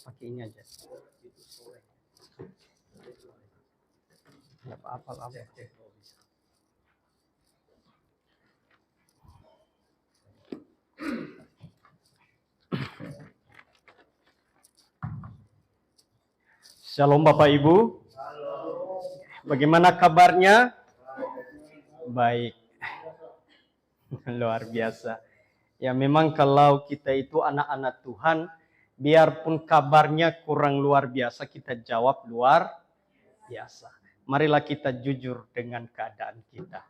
pakai ini aja. Nggak apa-apa lah. Shalom Bapak Ibu. Bagaimana kabarnya? Baik. Luar biasa. Ya memang kalau kita itu anak-anak Tuhan, biarpun kabarnya kurang luar biasa, kita jawab luar biasa. Marilah kita jujur dengan keadaan kita.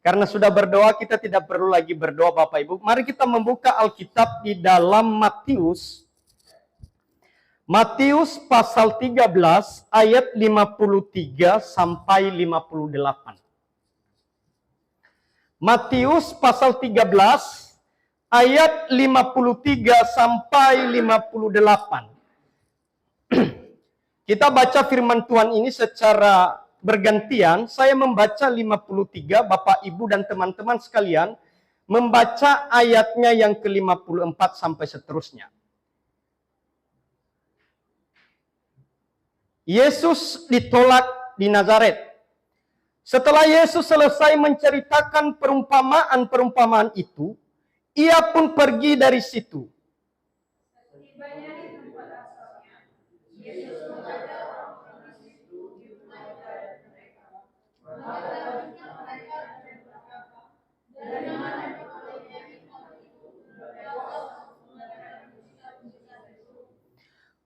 Karena sudah berdoa, kita tidak perlu lagi berdoa Bapak Ibu. Mari kita membuka Alkitab di dalam Matius pasal 13 ayat 53 sampai 58. Matius pasal 13 ayat 53 sampai 58. Kita baca firman Tuhan ini secara bergantian. Saya membaca 53, Bapak Ibu dan teman-teman sekalian membaca ayatnya yang ke-54 sampai seterusnya. Yesus ditolak di Nazaret. Setelah Yesus selesai menceritakan perumpamaan-perumpamaan itu, ia pun pergi dari situ.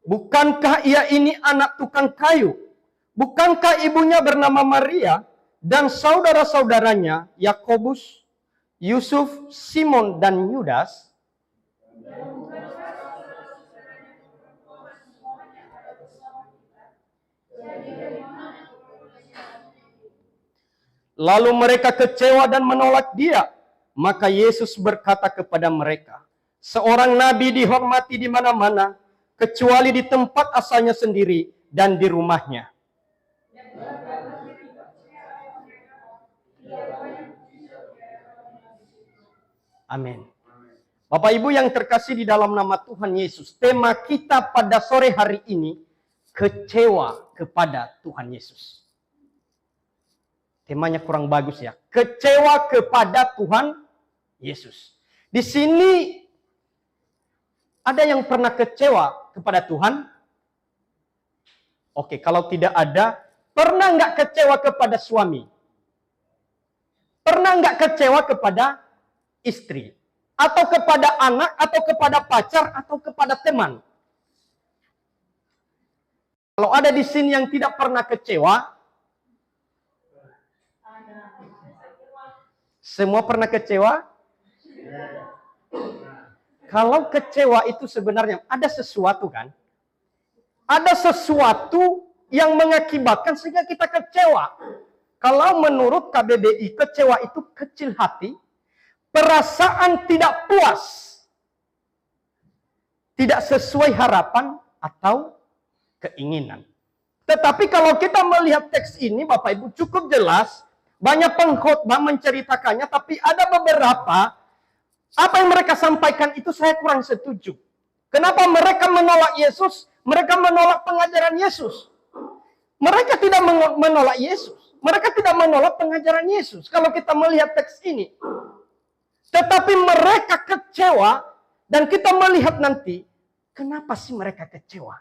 Bukankah ia ini anak tukang kayu? Bukankah ibunya bernama Maria dan saudara-saudaranya Yakobus, Yusuf, Simon, dan Yudas? Lalu mereka kecewa dan menolak dia. Maka Yesus berkata kepada mereka, seorang nabi dihormati di mana-mana, kecuali di tempat asalnya sendiri dan di rumahnya. Amin. Bapak Ibu yang terkasih di dalam nama Tuhan Yesus, tema kita pada sore hari ini, kecewa kepada Tuhan Yesus. Temanya kurang bagus ya, kecewa kepada Tuhan Yesus. Di sini ada yang pernah kecewa kepada Tuhan? Oke, kalau tidak ada, pernah nggak kecewa kepada suami? Pernah nggak kecewa kepada istri? Atau kepada anak, atau kepada pacar, atau kepada teman? Kalau ada di sini yang tidak pernah kecewa, semua pernah kecewa? Kalau kecewa itu sebenarnya ada sesuatu kan? Ada sesuatu yang mengakibatkan sehingga kita kecewa. Kalau menurut KBBI, kecewa itu kecil hati, perasaan tidak puas, tidak sesuai harapan atau keinginan. Tetapi kalau kita melihat teks ini, Bapak Ibu, cukup jelas, banyak pengkhotbah menceritakannya, tapi ada beberapa apa yang mereka sampaikan itu saya kurang setuju. Kenapa mereka menolak Yesus? Mereka menolak pengajaran Yesus. Mereka tidak menolak Yesus. Mereka tidak menolak pengajaran Yesus. Kalau kita melihat teks ini. Tetapi mereka kecewa. Dan kita melihat nanti. Kenapa sih mereka kecewa?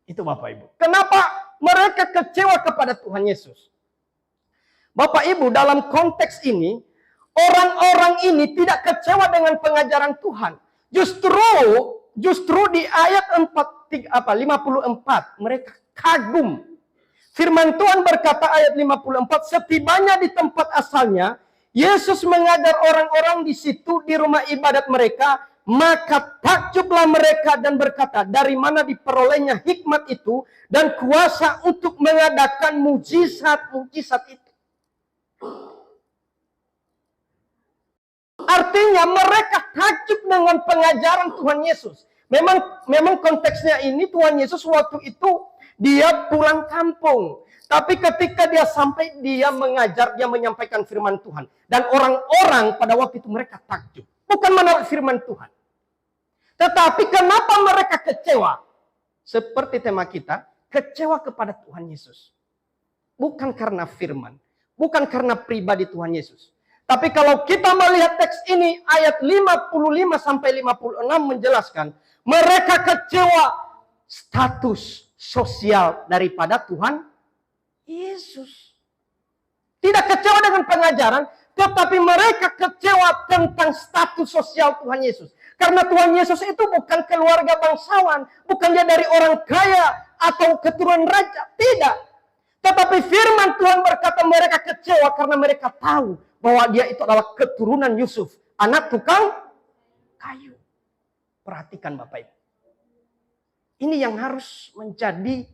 Itu Bapak Ibu. Kenapa mereka kecewa kepada Tuhan Yesus? Bapak Ibu, dalam konteks ini, orang-orang ini tidak kecewa dengan pengajaran Tuhan. Justru di ayat 54 mereka kagum. Firman Tuhan berkata ayat 54, setibanya di tempat asalnya, Yesus mengajar orang-orang di situ di rumah ibadat mereka, maka takjublah mereka dan berkata, dari mana diperolehnya hikmat itu dan kuasa untuk mengadakan mujizat-mujizat itu. Artinya mereka takjub dengan pengajaran Tuhan Yesus. Memang konteksnya ini Tuhan Yesus waktu itu dia pulang kampung. Tapi ketika dia sampai, dia mengajar, dia menyampaikan firman Tuhan. Dan orang-orang pada waktu itu mereka takjub. Bukan menolak firman Tuhan. Tetapi kenapa mereka kecewa? Seperti tema kita, kecewa kepada Tuhan Yesus. Bukan karena firman, bukan karena pribadi Tuhan Yesus. Tapi kalau kita melihat teks ini, ayat 55 sampai 56 menjelaskan, mereka kecewa status sosial daripada Tuhan Yesus. Tidak kecewa dengan pengajaran, tetapi mereka kecewa tentang status sosial Tuhan Yesus. Karena Tuhan Yesus itu bukan keluarga bangsawan, bukan dia dari orang kaya atau keturunan raja, tidak. Tetapi firman Tuhan berkata mereka kecewa karena mereka tahu bahwa dia itu adalah keturunan Yusuf, anak tukang kayu. Perhatikan Bapak Ibu. Ini yang harus menjadi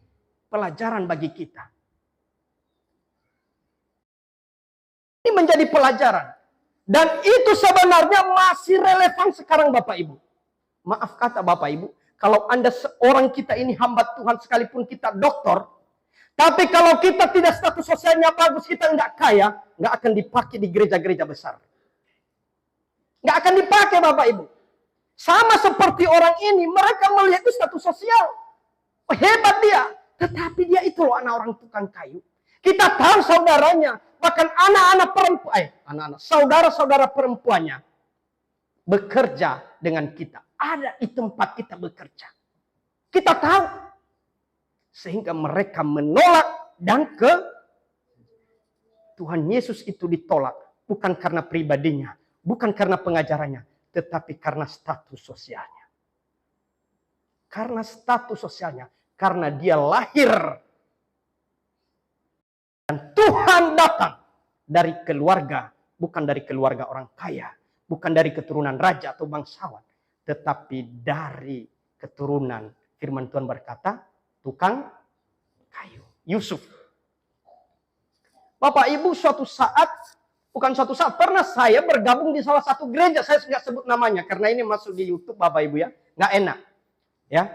pelajaran bagi kita. Ini menjadi pelajaran. Dan itu sebenarnya masih relevan sekarang Bapak Ibu. Maaf kata Bapak Ibu, kalau Anda seorang kita ini hamba Tuhan sekalipun kita doktor, tapi kalau kita tidak status sosialnya bagus, kita nggak kaya, nggak akan dipakai di gereja-gereja besar. Nggak akan dipakai Bapak Ibu. Sama seperti orang ini, mereka melihat itu status sosial. Oh, hebat dia. Tetapi dia itu loh anak orang tukang kayu. Kita tahu saudaranya, bahkan anak-anak perempuan, saudara-saudara perempuannya bekerja dengan kita. Ada di tempat kita bekerja. Kita tahu. Sehingga mereka menolak dan Tuhan Yesus itu ditolak. Bukan karena pribadinya, bukan karena pengajarannya, tetapi karena status sosialnya. Karena status sosialnya, karena dia lahir. Dan Tuhan datang dari keluarga, bukan dari keluarga orang kaya, bukan dari keturunan raja atau bangsawan, tetapi dari keturunan, firman Tuhan berkata, tukang kayu, Yusuf. Bapak Ibu, pernah saya bergabung di salah satu gereja, saya nggak sebut namanya karena ini masuk di YouTube Bapak Ibu ya, nggak enak. Ya,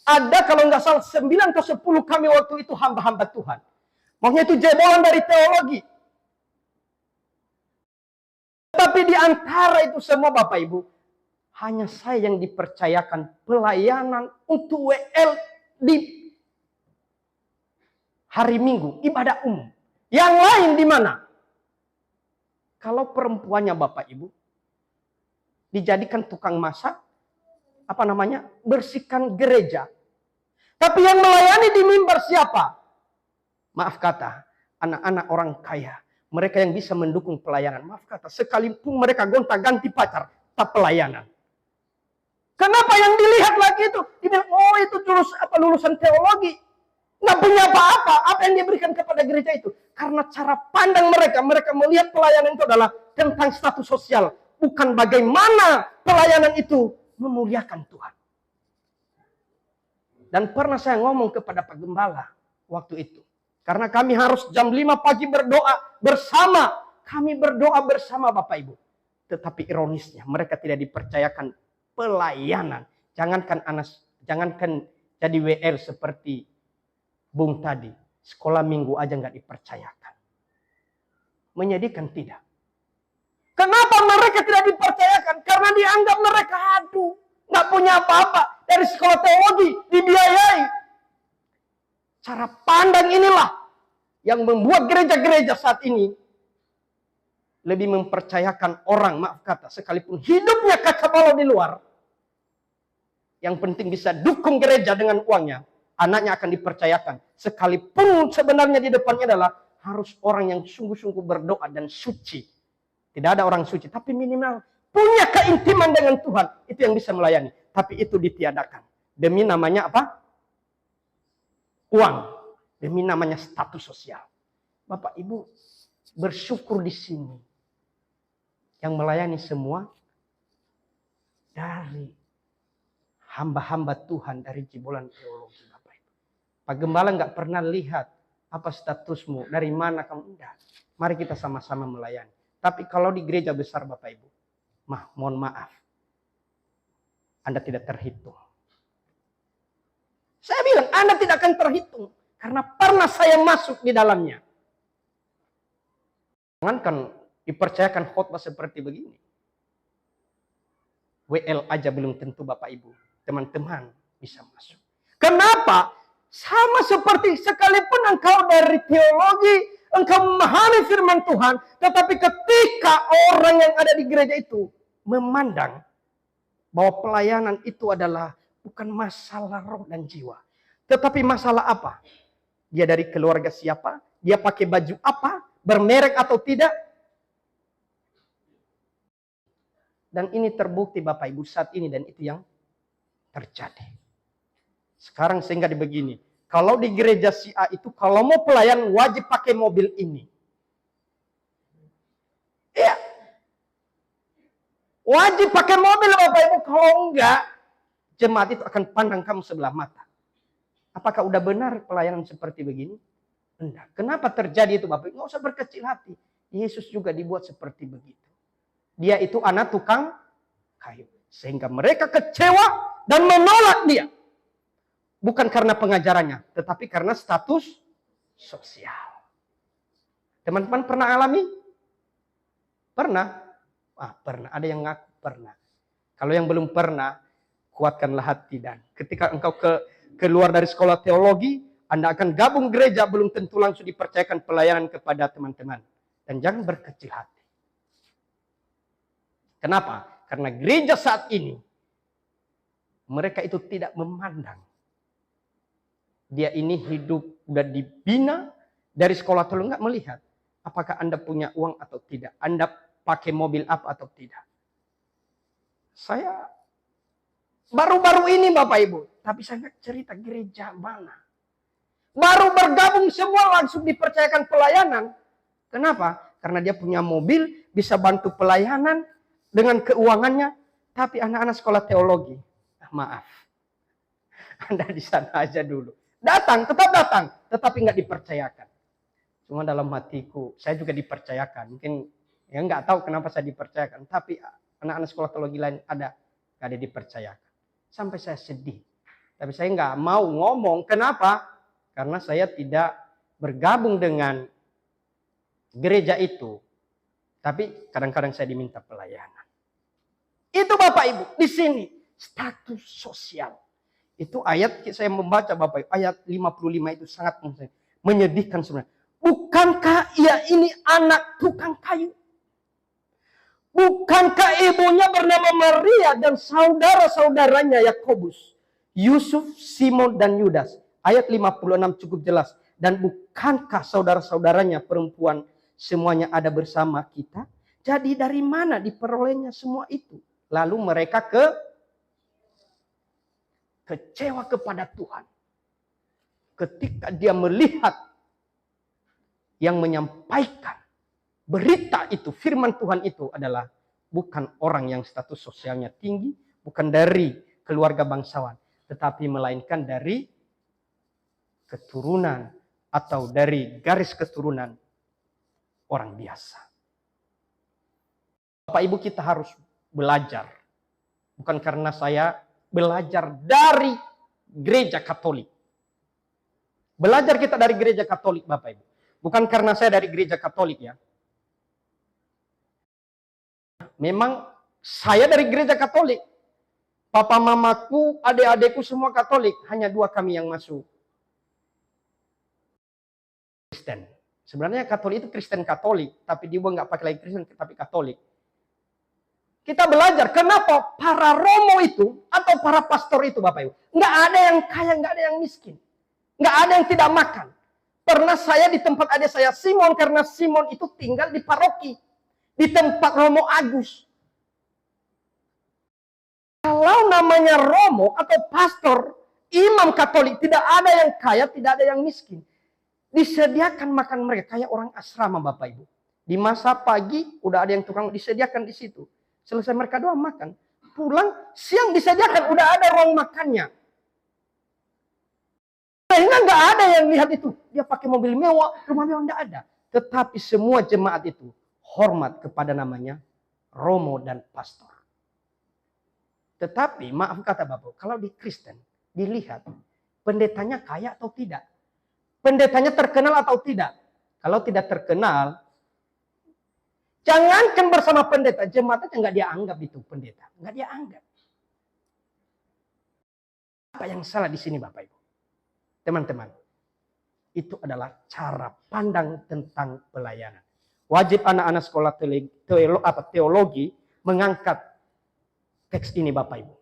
ada kalau nggak salah 9 atau 10 kami waktu itu hamba-hamba Tuhan. Maksudnya itu jebolan dari teologi. Tapi di antara itu semua Bapak Ibu, hanya saya yang dipercayakan pelayanan untuk WL di hari Minggu, ibadah umum. Yang lain di mana? Kalau perempuannya Bapak Ibu dijadikan tukang masak, bersihkan gereja. Tapi yang melayani di mimbar siapa? Maaf kata, anak-anak orang kaya. Mereka yang bisa mendukung pelayanan. Maaf kata, sekalipun mereka gonta-ganti pacar, tak pelayanan. Kenapa yang dilihat lagi itu? Dibilang, oh itu lulusan teologi. Nggak punya apa-apa. Apa yang diberikan kepada gereja itu? Karena cara pandang mereka melihat pelayanan itu adalah tentang status sosial. Bukan bagaimana pelayanan itu memuliakan Tuhan. Dan pernah saya ngomong kepada Pak Gembala waktu itu. Karena kami harus jam 5 pagi berdoa bersama. Kami berdoa bersama Bapak Ibu. Tetapi ironisnya mereka tidak dipercayakan pelayanan. Jangankan jadi WL seperti Bung tadi. Sekolah minggu aja nggak dipercayakan. Menyedihkan tidak? Kenapa mereka tidak dipercayakan? Karena dianggap mereka nggak punya apa-apa. Dari sekolah teologi dibiayai. Cara pandang inilah yang membuat gereja-gereja saat ini lebih mempercayakan orang, maaf kata, sekalipun hidupnya kaca balau di luar, yang penting bisa dukung gereja dengan uangnya, anaknya akan dipercayakan. Sekalipun sebenarnya di depannya adalah harus orang yang sungguh-sungguh berdoa dan suci. Tidak ada orang suci, tapi minimal punya keintiman dengan Tuhan, itu yang bisa melayani. Tapi itu ditiadakan. Demi namanya apa? Uang. Demi namanya status sosial. Bapak Ibu bersyukur di sini. Yang melayani semua dari hamba-hamba Tuhan dari Jebolan Teologi. Bapak Ibu. Pak Gembala nggak pernah lihat apa statusmu, dari mana kamu. Enggak. Mari kita sama-sama melayani. Tapi kalau di gereja besar Bapak Ibu, mohon maaf. Anda tidak terhitung. Saya bilang Anda tidak akan terhitung. Karena pernah saya masuk di dalamnya. Jangankan dipercayakan khotbah seperti begini. WL aja belum tentu Bapak Ibu, teman-teman bisa masuk. Kenapa? Sama seperti sekalipun engkau dari teologi, engkau memahami firman Tuhan, tetapi ketika orang yang ada di gereja itu memandang bahwa pelayanan itu adalah bukan masalah roh dan jiwa, tetapi masalah apa? Dia dari keluarga siapa? Dia pakai baju apa? Bermerek atau tidak? Dan ini terbukti Bapak Ibu saat ini, dan itu yang terjadi. Sekarang sehingga begini, kalau di gereja si A itu kalau mau pelayan wajib pakai mobil ini. Iya. Wajib pakai mobil Bapak Ibu, kalau enggak jemaat itu akan pandang kamu sebelah mata. Apakah udah benar pelayanan seperti begini? Enggak. Kenapa terjadi itu Bapak Ibu? Nggak usah berkecil hati. Yesus juga dibuat seperti begitu. Dia itu anak tukang kayu. Sehingga mereka kecewa dan menolak dia. Bukan karena pengajarannya, tetapi karena status sosial. Teman-teman pernah alami? Pernah? Pernah. Ada yang ngaku pernah. Kalau yang belum pernah, kuatkanlah hati. Dan ketika engkau keluar dari sekolah teologi, Anda akan gabung gereja, belum tentu langsung dipercayakan pelayanan kepada teman-teman. Dan jangan berkecil hati. Kenapa? Karena gereja saat ini, mereka itu tidak memandang. Dia ini hidup, udah dibina dari sekolah teologi, nggak melihat. Apakah Anda punya uang atau tidak? Anda pakai mobil apa atau tidak? Saya baru-baru ini Bapak Ibu, tapi saya nggak cerita gereja mana. Baru bergabung semua langsung dipercayakan pelayanan. Kenapa? Karena dia punya mobil, bisa bantu pelayanan dengan keuangannya. Tapi anak-anak sekolah teologi, maaf, Anda di sana aja dulu. Datang, tetap datang, tetapi nggak dipercayakan. Cuma dalam hatiku, saya juga dipercayakan. Mungkin ya nggak tahu kenapa saya dipercayakan, tapi anak-anak sekolah teologi lain nggak ada dipercayakan. Sampai saya sedih. Tapi saya nggak mau ngomong. Kenapa? Karena saya tidak bergabung dengan gereja itu. Tapi kadang-kadang saya diminta pelayanan. Itu Bapak Ibu, di sini status sosial. Itu ayat saya membaca Bapak Ibu, ayat 55 itu sangat menyedihkan sebenarnya. Bukankah ia ini anak tukang kayu? Bukankah ibunya bernama Maria dan saudara-saudaranya Yakobus, Yusuf, Simon dan Yudas? Ayat 56 cukup jelas. Dan bukankah saudara-saudaranya perempuan semuanya ada bersama kita? Jadi dari mana diperolehnya semua itu? Lalu mereka kecewa kepada Tuhan. Ketika dia melihat yang menyampaikan berita itu, firman Tuhan itu adalah bukan orang yang status sosialnya tinggi, bukan dari keluarga bangsawan, tetapi melainkan dari keturunan atau dari garis keturunan orang biasa. Bapak Ibu, kita harus belajar. Bukan karena saya belajar dari gereja Katolik. Belajar kita dari gereja Katolik Bapak Ibu. Bukan karena saya dari gereja Katolik ya. Memang saya dari gereja Katolik. Papa mamaku, adik-adikku semua Katolik. Hanya 2 kami yang masuk Kristen. Sebenarnya Katolik itu Kristen Katolik. Tapi dia nggak pakai lagi Kristen, tapi Katolik. Kita belajar kenapa para romo itu atau para pastor itu Bapak Ibu. Nggak ada yang kaya, nggak ada yang miskin. Nggak ada yang tidak makan. Pernah saya di tempat adik saya Simon, karena Simon itu tinggal di paroki. Di tempat Romo Agus. Kalau namanya Romo atau pastor, imam Katolik, tidak ada yang kaya, tidak ada yang miskin. Disediakan makan mereka kayak orang asrama Bapak Ibu. Di masa pagi udah ada yang tukang disediakan di situ. Selesai mereka doang makan. Pulang siang disediakan, udah ada ruang makannya. Sehingga nggak ada yang lihat itu. Dia pakai mobil mewah, rumah mewah, nggak ada. Tetapi semua jemaat itu hormat kepada namanya Romo dan Pastor. Tetapi maaf kata Bapak, kalau di Kristen dilihat pendetanya kaya atau tidak. Pendetanya terkenal atau tidak. Kalau tidak terkenal, Jangankan bersama pendeta, jemaat aja nggak dia anggap itu pendeta. Nggak dia anggap. Apa yang salah di sini Bapak Ibu? Teman-teman, itu adalah cara pandang tentang pelayanan. Wajib anak-anak sekolah teologi mengangkat teks ini Bapak Ibu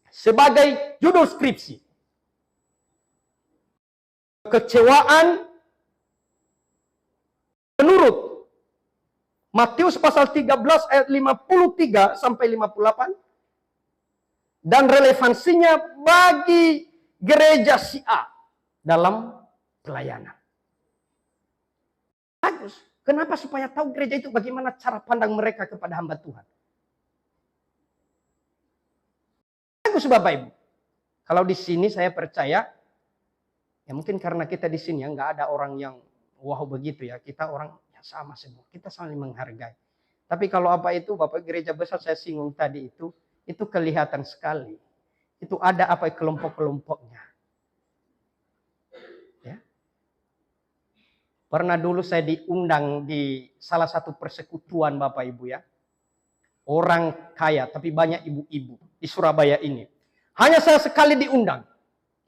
sebagai judul skripsi. Kekecewaan menurut Matius pasal 13 ayat 53 sampai 58 dan relevansinya bagi gereja Syiah dalam pelayanan. Bagus. Kenapa? Supaya tahu gereja itu bagaimana cara pandang mereka kepada hamba Tuhan. Bagus Bapak Ibu. Kalau di sini saya percaya, ya mungkin karena kita di sini ya nggak ada orang yang wow begitu ya. Kita orang ya sama semua. Kita saling menghargai. Tapi kalau apa itu Bapak gereja besar saya singgung tadi itu kelihatan sekali. Itu ada apa kelompok-kelompoknya. Ya. Pernah dulu saya diundang di salah satu persekutuan Bapak Ibu ya. Orang kaya tapi banyak ibu-ibu di Surabaya ini. Hanya saya sekali diundang.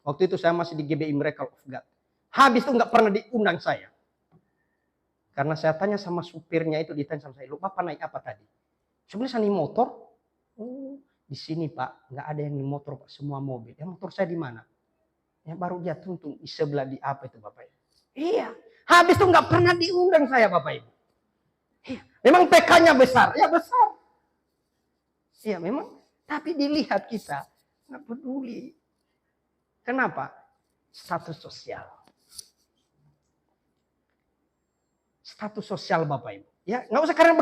Waktu itu saya masih di GBI Miracle of God. Habis itu nggak pernah diundang saya. Karena saya tanya sama supirnya itu, ditanya sama saya, lu Bapak naik apa tadi? Sebenarnya saya naik motor. Oh, di sini Pak, nggak ada yang naik motor Pak, semua mobil. Ya motor saya di mana? Ya baru dia tuntung di sebelah di apa itu Bapak Ibu. Iya. Habis itu nggak pernah diundang saya Bapak Ibu. Iya. Memang PK-nya besar, ya besar. Iya memang. Tapi dilihat kita nggak peduli. Kenapa? Status sosial. Status sosial Bapak Ibu. Ya nggak usah karena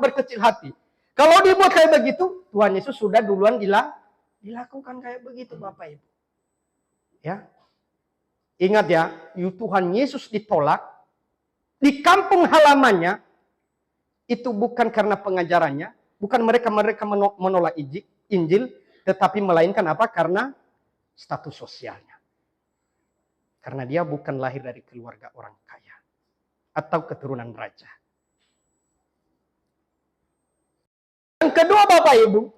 berkecil hati. Kalau dibuat kayak begitu, Tuhan Yesus sudah duluan dilakukan kayak begitu Bapak Ibu. Ya. Ingat ya, Tuhan Yesus ditolak di kampung halamannya itu bukan karena pengajarannya, bukan mereka menolak Injil, tetapi melainkan apa? Karena status sosialnya. Karena dia bukan lahir dari keluarga orang kaya atau keturunan raja. Yang kedua Bapak Ibu,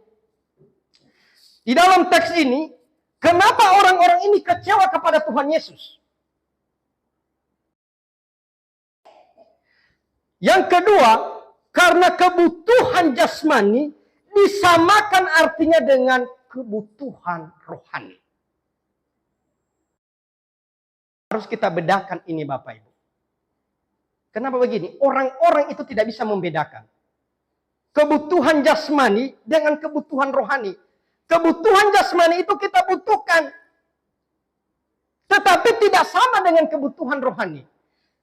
di dalam teks ini, kenapa orang-orang ini kecewa kepada Tuhan Yesus? Yang kedua, karena kebutuhan jasmani disamakan artinya dengan kebutuhan rohani. Harus kita bedakan ini Bapak Ibu. Kenapa begini? Orang-orang itu tidak bisa membedakan kebutuhan jasmani dengan kebutuhan rohani. Kebutuhan jasmani itu kita butuhkan. Tetapi tidak sama dengan kebutuhan rohani.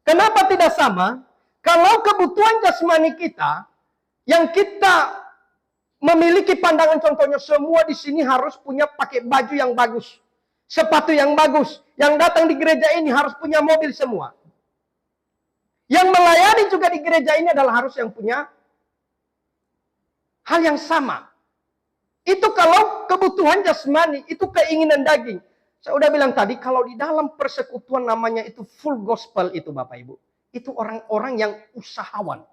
Kenapa tidak sama? Kalau kebutuhan jasmani kita, yang kita memiliki pandangan contohnya semua di sini harus punya pakai baju yang bagus. Sepatu yang bagus. Yang datang di gereja ini harus punya mobil semua. Yang melayani juga di gereja ini adalah harus yang punya hal yang sama. Itu kalau kebutuhan jasmani, itu keinginan daging. Saya udah bilang tadi, kalau di dalam persekutuan namanya itu full gospel itu Bapak Ibu. Itu orang-orang yang usahawan.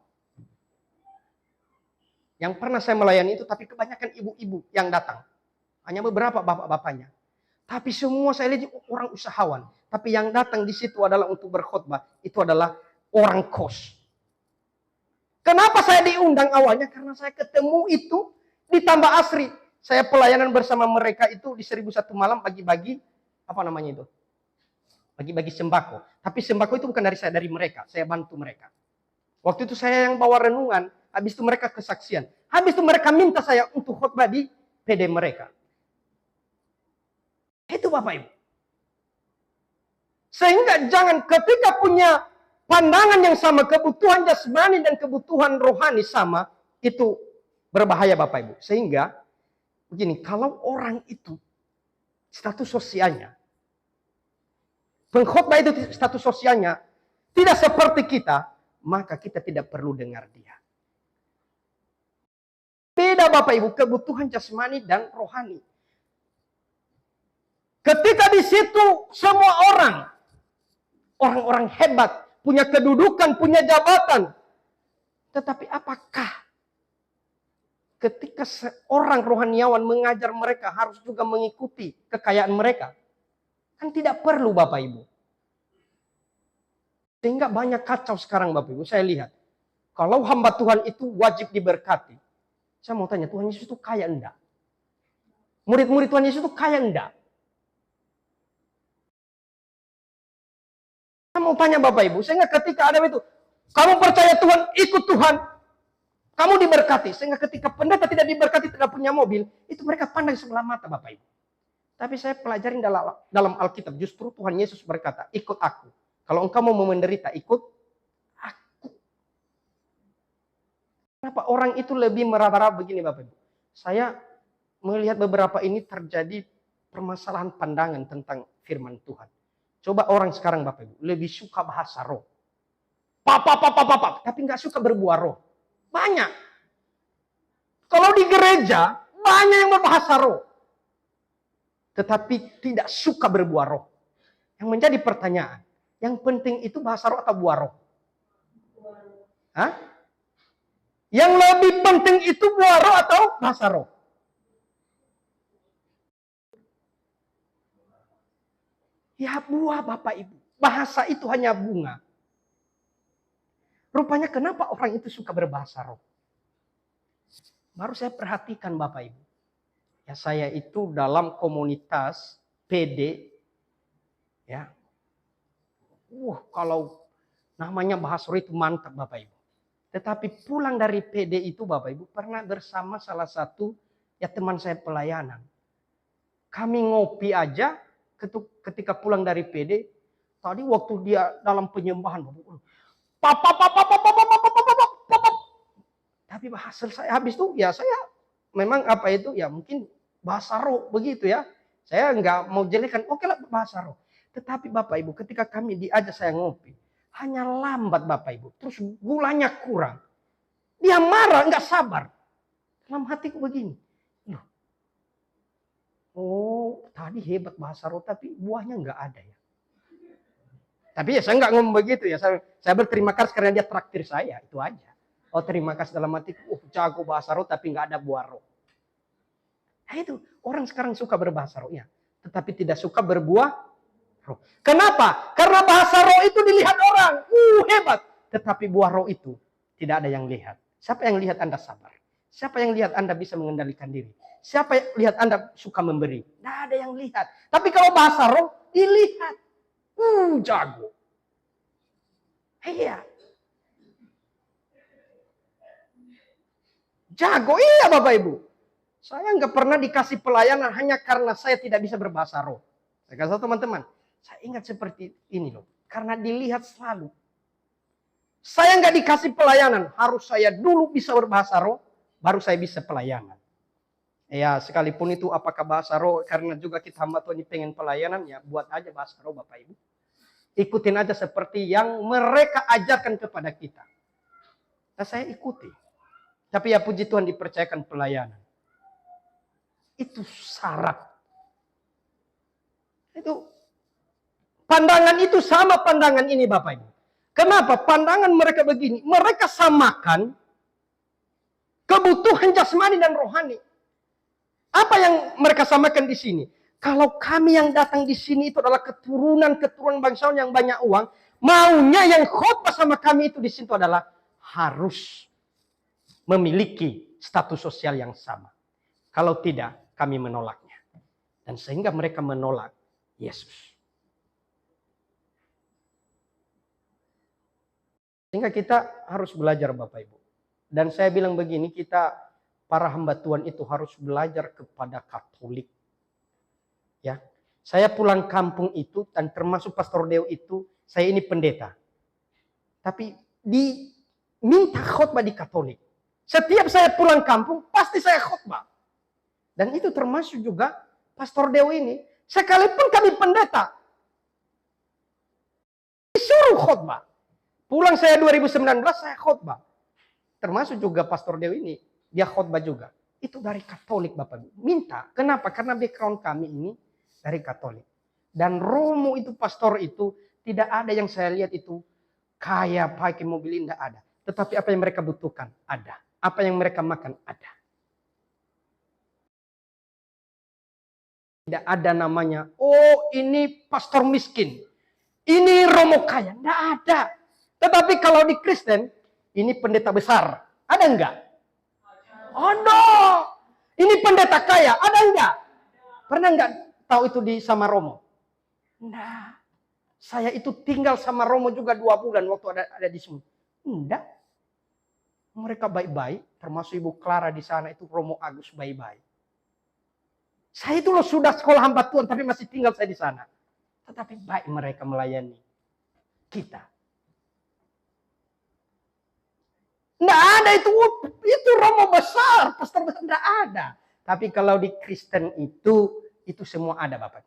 Yang pernah saya melayani itu, tapi kebanyakan ibu-ibu yang datang. Hanya beberapa bapak-bapaknya. Tapi semua saya lihat orang usahawan. Tapi yang datang di situ adalah untuk berkhotbah. Itu adalah orang kos. Kenapa saya diundang awalnya? Karena saya ketemu itu ditambah asri. Saya pelayanan bersama mereka itu di 1001 malam bagi-bagi, apa namanya itu? Bagi-bagi sembako. Tapi sembako itu bukan dari saya, dari mereka. Saya bantu mereka. Waktu itu saya yang bawa renungan, habis itu mereka kesaksian. Habis itu mereka minta saya untuk khotbah di PD mereka. Itu Bapak Ibu. Sehingga jangan ketika punya pandangan yang sama, kebutuhan jasmani dan kebutuhan rohani sama, itu berbahaya Bapak Ibu. Sehingga begini, kalau orang itu status sosialnya, pengkhotbah itu status sosialnya tidak seperti kita, maka kita tidak perlu dengar dia. Beda Bapak Ibu, kebutuhan jasmani dan rohani. Ketika di situ semua orang-orang hebat, punya kedudukan, punya jabatan, Tetapi apakah ketika seorang rohaniawan mengajar mereka harus juga mengikuti kekayaan mereka? Kan tidak perlu Bapak Ibu. Sehingga banyak kacau sekarang Bapak Ibu. Saya lihat. Kalau hamba Tuhan itu wajib diberkati. Saya mau tanya, Tuhan Yesus itu kaya enggak? Murid-murid Tuhan Yesus itu kaya enggak? Saya mau tanya Bapak Ibu. Sehingga ketika ada itu, kamu percaya Tuhan, ikut Tuhan. Kamu diberkati. Sehingga ketika pendeta tidak diberkati, tidak punya mobil, itu mereka pandang sebelah mata Bapak Ibu. Tapi saya pelajarin dalam Alkitab. Justru Tuhan Yesus berkata, ikut aku. Kalau engkau mau menderita, ikut aku. Kenapa orang itu lebih meraba-raba begini Bapak Ibu? Saya melihat beberapa ini terjadi permasalahan pandangan tentang firman Tuhan. Coba orang sekarang Bapak Ibu, lebih suka bahasa roh. Tapi nggak suka berbuah roh. Banyak. Kalau di gereja, banyak yang berbahasa roh. Tetapi tidak suka berbuah roh. Yang menjadi pertanyaan, yang penting itu bahasa roh atau buah roh? Hah? Yang lebih penting itu buah roh atau bahasa roh? Ya buah Bapak Ibu. Bahasa itu hanya bunga. Rupanya kenapa orang itu suka berbahasa roh? Baru saya perhatikan Bapak Ibu. Ya saya itu dalam komunitas PD. Ya. Kalau namanya bahasa roh itu mantap Bapak Ibu. Tetapi pulang dari PD itu Bapak Ibu pernah bersama salah satu ya teman saya pelayanan. Kami ngopi aja ketika pulang dari PD. Tadi waktu dia dalam penyembahan. Tapi hasil saya habis itu ya saya memang apa itu ya mungkin bahasa roh begitu ya. Saya nggak mau jelekan, oke lah bahasa roh. Tetapi Bapak Ibu ketika kami diajak saya ngopi. Hanya lambat Bapak Ibu. Terus gulanya kurang. Dia marah, nggak sabar. Dalam hatiku begini. Loh. Oh, tadi hebat bahasa roh, tapi buahnya nggak ada ya. Tapi ya saya nggak ngomong begitu ya. Saya berterima kasih karena dia traktir saya. Itu aja. Oh terima kasih dalam hatiku. Jago bahasa roh tapi nggak ada buah roh. Nah itu. Orang sekarang suka berbahasa roh ya. Tetapi tidak suka berbuah roh. Kenapa? Karena bahasa roh itu dilihat orang. Hebat. Tetapi buah roh itu tidak ada yang lihat. Siapa yang lihat Anda sabar? Siapa yang lihat Anda bisa mengendalikan diri? Siapa yang lihat Anda suka memberi? Tidak ada yang lihat. Tapi kalau bahasa roh dilihat. Jago. Iya. Jago. Iya Bapak Ibu. Saya nggak pernah dikasih pelayanan hanya karena saya tidak bisa berbahasa roh. Saya kasih tahu teman-teman. Saya ingat seperti ini loh. Karena dilihat selalu. Saya nggak dikasih pelayanan. Harus saya dulu bisa berbahasa roh. Baru saya bisa pelayanan. Ya sekalipun itu apakah bahasa roh. Karena juga kita hamba Tuhan pengen pelayanan. Ya buat aja bahasa roh Bapak Ibu. Ikutin aja seperti yang mereka ajarkan kepada kita. Nah saya ikuti. Tapi ya puji Tuhan dipercayakan pelayanan. Itu syarat. Itu pandangan itu sama pandangan ini Bapak Ibu. Kenapa? Pandangan mereka begini. Mereka samakan kebutuhan jasmani dan rohani. Apa yang mereka samakan di sini? Kalau kami yang datang di sini itu adalah keturunan bangsawan yang banyak uang, maunya yang khotbah sama kami itu di situ adalah harus memiliki status sosial yang sama. Kalau tidak, kami menolaknya. Dan sehingga mereka menolak Yesus. Sehingga kita harus belajar Bapak Ibu. Dan saya bilang begini, kita para hamba Tuhan itu harus belajar kepada Katolik. Ya, saya pulang kampung itu dan termasuk Pastor Deo itu, saya ini pendeta. Tapi diminta khotbah di Katolik. Setiap saya pulang kampung, pasti saya khotbah. Dan itu termasuk juga Pastor Deo ini. Sekalipun kami pendeta, disuruh khotbah. Pulang saya 2019, saya khotbah. Termasuk juga Pastor Deo ini, dia khotbah juga. Itu dari Katolik Bapak. Minta. Kenapa? Karena background kami ini dari Katolik. Dan Romo itu, pastor itu, tidak ada yang saya lihat itu kaya pakai mobil, tidak ada. Tetapi apa yang mereka butuhkan ada. Apa yang mereka makan ada. Tidak ada namanya, oh ini pastor miskin. Ini romo kaya. Tidak ada. Tetapi kalau di Kristen, ini pendeta besar. Ada enggak? Ada. Ini pendeta kaya. Ada enggak? Pernah enggak tahu itu di sama Romo? Enggak. Saya itu tinggal sama Romo juga 2 bulan waktu ada di sini. Enggak. Mereka baik-baik. Termasuk Ibu Clara di sana itu Romo Agus baik-baik. Saya itu loh sudah sekolah hamba Tuhan tapi masih tinggal saya di sana. Tetapi baik mereka melayani kita. Nggak ada itu romo besar, pastor besar nggak ada. Tapi kalau di Kristen itu semua ada Bapak.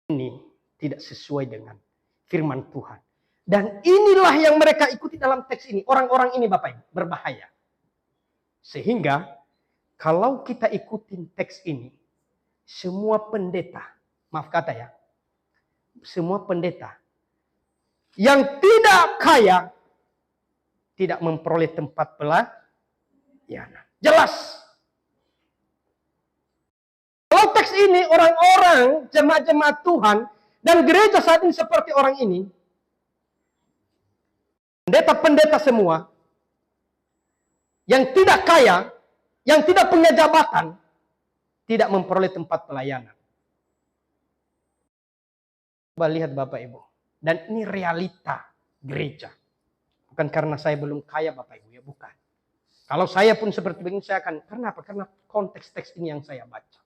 Ini tidak sesuai dengan firman Tuhan. Dan inilah yang mereka ikuti dalam teks ini. Orang-orang ini Bapak Ibu berbahaya. Sehingga kalau kita ikutin teks ini, semua pendeta, maaf kata ya, semua pendeta yang tidak kaya tidak memperoleh tempat pelayanan. Jelas. Kalau teks ini orang-orang jemaat-jemaat Tuhan dan gereja saat ini seperti orang ini, pendeta-pendeta semua yang tidak kaya, yang tidak punya jabatan, tidak memperoleh tempat pelayanan. Coba lihat Bapak Ibu. Dan ini realita gereja. Bukan karena saya belum kaya Bapak Ibu, ya bukan. Kalau saya pun seperti begini, saya akan, karena apa? Karena konteks teks ini yang saya baca.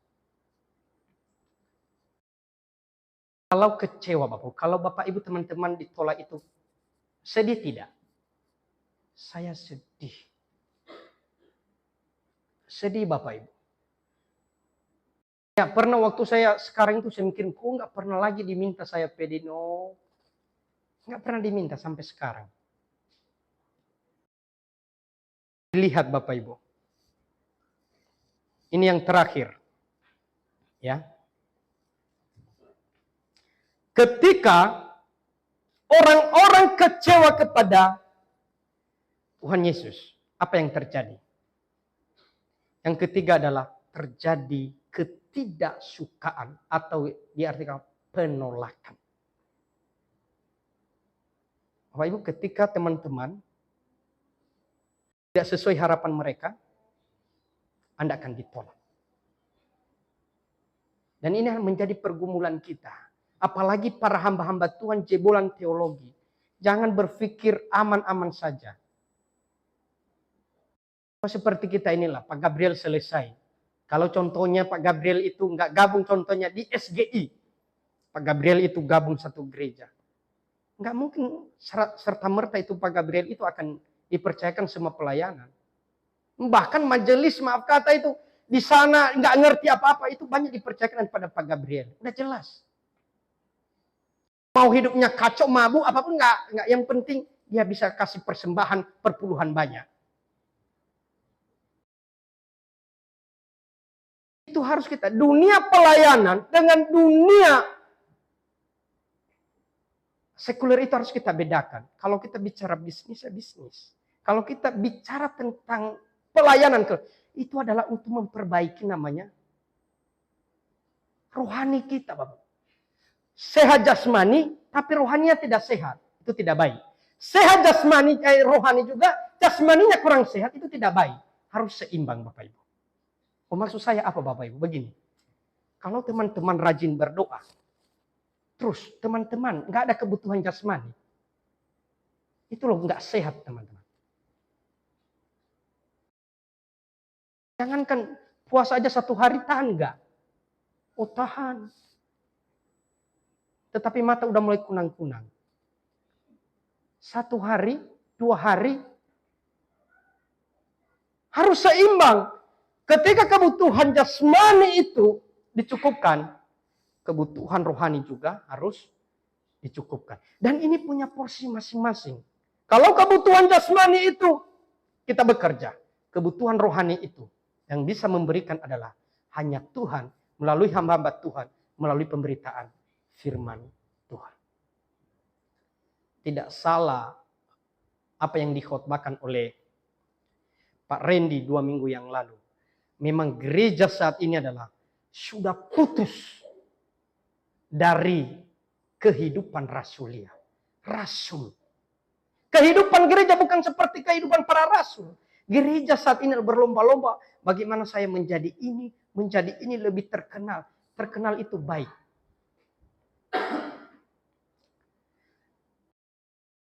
Kalau kecewa Bapak Ibu, kalau Bapak Ibu teman-teman ditolak itu, sedih tidak? Saya sedih. Sedih Bapak Ibu. Ya pernah waktu saya sekarang itu saya mikir, kok nggak pernah lagi diminta saya pedino. Nggak pernah diminta sampai sekarang. Lihat Bapak Ibu. Ini yang terakhir. Ya. Ketika orang-orang kecewa kepada Tuhan Yesus, apa yang terjadi? Yang ketiga adalah terjadi ketidaksukaan atau diartikan penolakan. Bapak Ibu, ketika teman-teman tidak sesuai harapan mereka, Anda akan ditolak. Dan ini menjadi pergumulan kita. Apalagi para hamba-hamba Tuhan jebolan teologi. Jangan berpikir aman-aman saja. Seperti kita inilah, Pak Gabriel selesai. Kalau contohnya Pak Gabriel itu nggak gabung contohnya di SGI. Pak Gabriel itu gabung satu gereja. Nggak mungkin serta-merta itu Pak Gabriel itu akan dipercayakan semua pelayanan. Bahkan majelis maaf kata itu di sana nggak ngerti apa-apa itu banyak dipercayakan kepada Pak Gabriel. Udah jelas. Mau hidupnya kacau, mabuk, apapun nggak. Yang penting dia bisa kasih persembahan perpuluhan banyak. Itu harus kita. Dunia pelayanan dengan dunia sekuler itu harus kita bedakan. Kalau kita bicara bisnis, ya bisnis. Kalau kita bicara tentang pelayanan, itu adalah untuk memperbaiki namanya rohani kita, Bapak. Sehat jasmani, tapi rohaninya tidak sehat. Itu tidak baik. Sehat jasmani, rohani juga, jasmaninya kurang sehat, itu tidak baik. Harus seimbang, Bapak Ibu. Maksud saya apa Bapak Ibu? Begini. Kalau teman-teman rajin berdoa, terus teman-teman nggak ada kebutuhan jasmani, itu loh nggak sehat teman-teman. Jangankan puasa aja 1 hari tahan nggak? Oh tahan. Tetapi mata udah mulai kunang-kunang. 1 hari, 2 hari, harus seimbang. Ketika kebutuhan jasmani itu dicukupkan, kebutuhan rohani juga harus dicukupkan. Dan ini punya porsi masing-masing. Kalau kebutuhan jasmani itu kita bekerja, kebutuhan rohani itu yang bisa memberikan adalah hanya Tuhan melalui hamba-hamba Tuhan, melalui pemberitaan firman Tuhan. tidak salah apa yang dikhotbahkan oleh Pak Randy 2 minggu yang lalu. Memang gereja saat ini adalah sudah putus dari kehidupan rasulia. Rasul. Kehidupan gereja bukan seperti kehidupan para rasul. Gereja saat ini berlomba-lomba bagaimana saya menjadi ini lebih terkenal. Terkenal itu baik.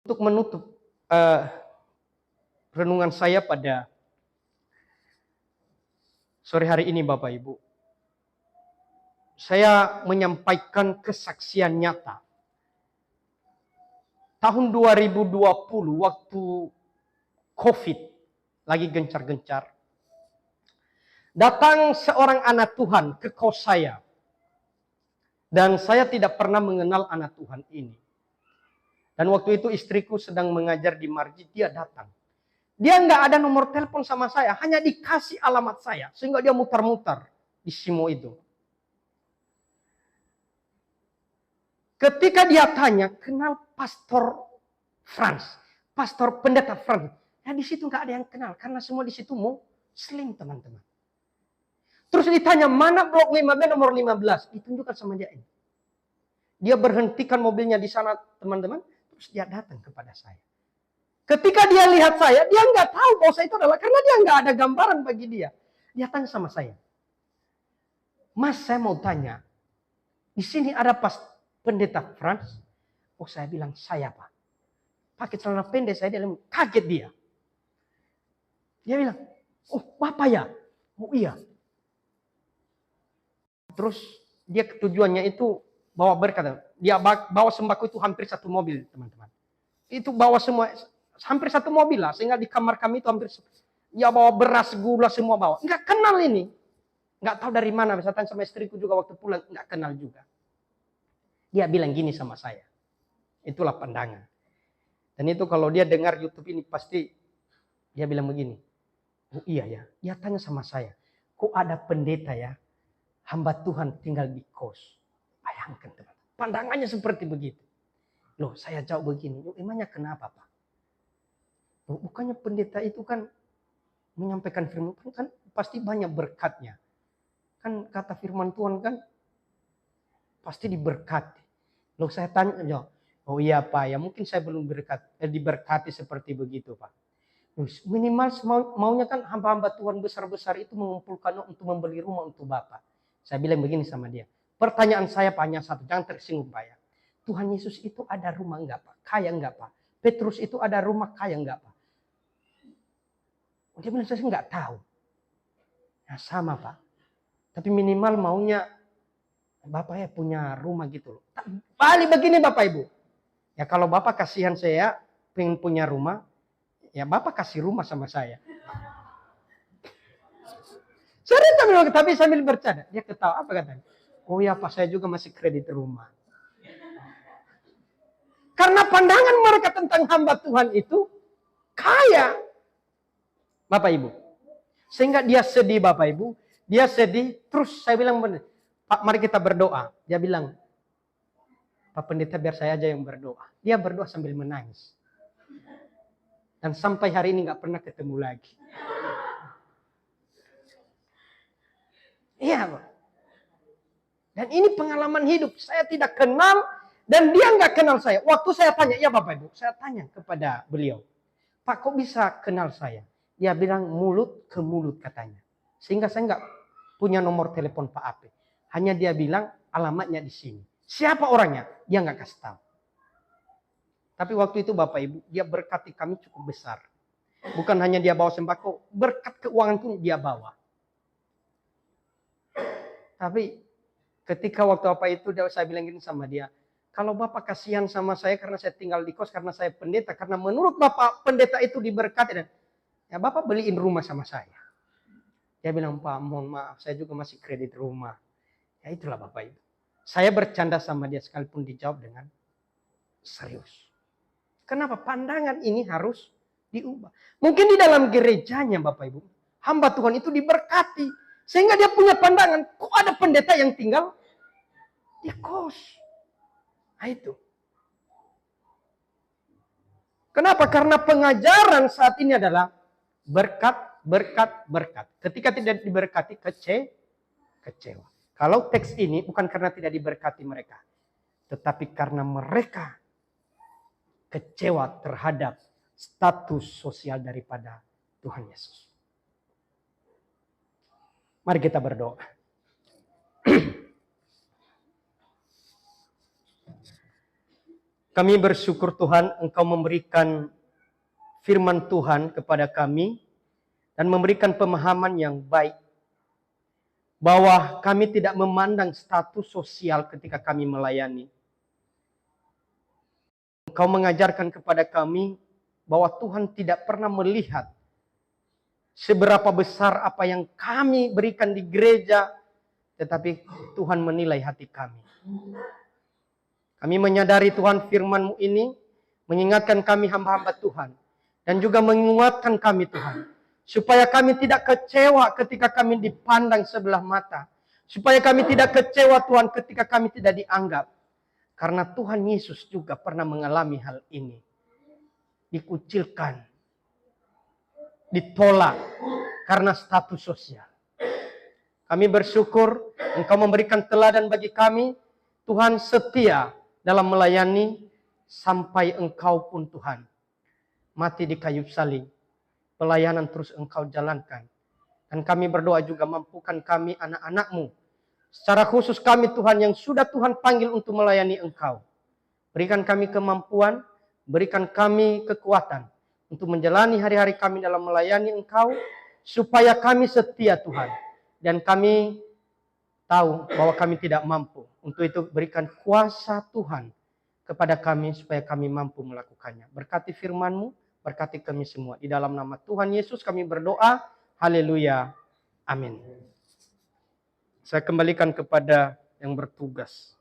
Untuk menutup renungan saya pada sore hari ini Bapak Ibu, saya menyampaikan kesaksian nyata. Tahun 2020 waktu COVID lagi gencar-gencar, datang seorang anak Tuhan ke kos saya. Dan saya tidak pernah mengenal anak Tuhan ini. Dan waktu itu istriku sedang mengajar di Marjid, dia datang. Dia nggak ada nomor telepon sama saya, hanya dikasih alamat saya. Sehingga dia mutar-mutar di Simo itu. Ketika dia tanya, kenal Pastor Frans, Pastor Pendeta Frans. Ya di situ nggak ada yang kenal, karena semua di situ Muslim teman-teman. Terus ditanya, mana blok 15 nomor 15? Ditunjukkan sama dia ini. Dia berhentikan mobilnya di sana teman-teman. Terus dia datang kepada saya. Ketika dia lihat saya, dia nggak tahu bahwa saya itu adalah, karena dia nggak ada gambaran bagi dia. Dia tanya sama saya, Mas, saya mau tanya, di sini ada Pendeta Frans? Oh, saya bilang, saya Pak. Pakai celana pendek, saya dia kaget dia. Dia bilang, oh Bapak ya? Oh iya. Terus dia tujuannya itu bawa berkat. Dia bawa sembako itu hampir 1 mobil teman-teman. Itu bawa semua, hampir 1 mobil lah. Sehingga di kamar kami itu hampir, dia bawa beras, gula, semua bawa. Enggak kenal ini. Enggak tahu dari mana. Bisa tanya sama istriku juga waktu pulang, enggak kenal juga. Dia bilang gini sama saya. Itulah pandangan. Dan itu kalau dia dengar YouTube ini pasti dia bilang begini. Oh iya ya. Dia tanya sama saya. Kok ada pendeta ya? Hamba Tuhan tinggal di kos. Bayangkan teman. Pandangannya seperti begitu. Loh saya jawab begini. Loh, emangnya kenapa Pak? Loh, bukannya pendeta itu kan menyampaikan firman Tuhan kan pasti banyak berkatnya. Kan kata firman Tuhan kan pasti diberkati. Loh saya tanya, oh iya Pak, ya mungkin saya belum diberkati seperti begitu Pak. Minimal maunya kan hamba-hamba Tuhan besar-besar itu mengumpulkan untuk membeli rumah untuk Bapak. Saya bilang begini sama dia. Pertanyaan saya Pak hanya satu, jangan tersinggung Pak ya. Tuhan Yesus itu ada rumah enggak Pak? Kaya enggak Pak? Petrus itu ada rumah kaya enggak Pak? Dia bilang saya enggak tahu. Nah sama Pak. Tapi minimal maunya Bapak ya punya rumah gitu loh. Balik begini Bapak Ibu. Ya kalau Bapak kasihan saya pengen punya rumah, ya Bapak kasih rumah sama saya. Serius tapi sambil bercanda. Dia ketawa apa katanya? Oh ya Pak saya juga masih kredit rumah. Karena pandangan mereka tentang hamba Tuhan itu kaya. Bapak Ibu. Sehingga dia sedih Bapak Ibu. Dia sedih. Terus saya bilang benar. Pak mari kita berdoa. Dia bilang. Pak Pendeta biar saya aja yang berdoa. Dia berdoa sambil menangis. Dan sampai hari ini gak pernah ketemu lagi. Iya Pak. Dan ini pengalaman hidup. Saya tidak kenal. Dan dia nggak kenal saya. Waktu saya tanya, ya Bapak Ibu. Saya tanya kepada beliau. Pak kok bisa kenal saya? Dia bilang mulut ke mulut katanya. Sehingga saya nggak punya nomor telepon Pak Ape. Hanya dia bilang alamatnya di sini. Siapa orangnya? Dia nggak kasih tahu. Tapi waktu itu Bapak Ibu, dia berkati kami cukup besar. Bukan hanya dia bawa sembako, berkat keuangan pun dia bawa. Tapi ketika waktu apa itu saya bilang gini sama dia, kalau Bapak kasihan sama saya karena saya tinggal di kos, karena saya pendeta, karena menurut Bapak pendeta itu diberkati, dan ya Bapak beliin rumah sama saya. Dia bilang, Pak mohon maaf, saya juga masih kredit rumah. Ya itulah Bapak itu. Saya bercanda sama dia sekalipun dijawab dengan serius. Kenapa? Pandangan ini harus diubah. Mungkin di dalam gerejanya Bapak Ibu, hamba Tuhan itu diberkati. Sehingga dia punya pandangan, kok ada pendeta yang tinggal di kos. Nah itu. Kenapa? Karena pengajaran saat ini adalah berkat, berkat, berkat. Ketika tidak diberkati, kecewa. Kalau teks ini bukan karena tidak diberkati mereka, tetapi karena mereka kecewa terhadap status sosial daripada Tuhan Yesus. Mari kita berdoa. Kami bersyukur Tuhan, Engkau memberikan firman Tuhan kepada kami dan memberikan pemahaman yang baik bahwa kami tidak memandang status sosial ketika kami melayani. Engkau mengajarkan kepada kami bahwa Tuhan tidak pernah melihat seberapa besar apa yang kami berikan di gereja, tetapi Tuhan menilai hati kami. Kami menyadari Tuhan firman-Mu ini mengingatkan kami hamba-hamba Tuhan. Dan juga menguatkan kami Tuhan. Supaya kami tidak kecewa ketika kami dipandang sebelah mata. Supaya kami tidak kecewa Tuhan ketika kami tidak dianggap. Karena Tuhan Yesus juga pernah mengalami hal ini. Dikucilkan. Ditolak. Karena status sosial. Kami bersyukur Engkau memberikan teladan bagi kami. Tuhan setia dalam melayani sampai Engkau pun Tuhan mati di kayu salib. Pelayanan terus Engkau jalankan. Dan kami berdoa juga mampukan kami anak-anak-Mu. Secara khusus kami Tuhan yang sudah Tuhan panggil untuk melayani Engkau. Berikan kami kemampuan, berikan kami kekuatan untuk menjalani hari-hari kami dalam melayani Engkau. Supaya kami setia Tuhan. Dan kami tahu bahwa kami tidak mampu. Untuk itu berikan kuasa Tuhan kepada kami supaya kami mampu melakukannya. Berkati firman-Mu, berkati kami semua. Di dalam nama Tuhan Yesus kami berdoa. Haleluya. Amin. Saya kembalikan kepada yang bertugas.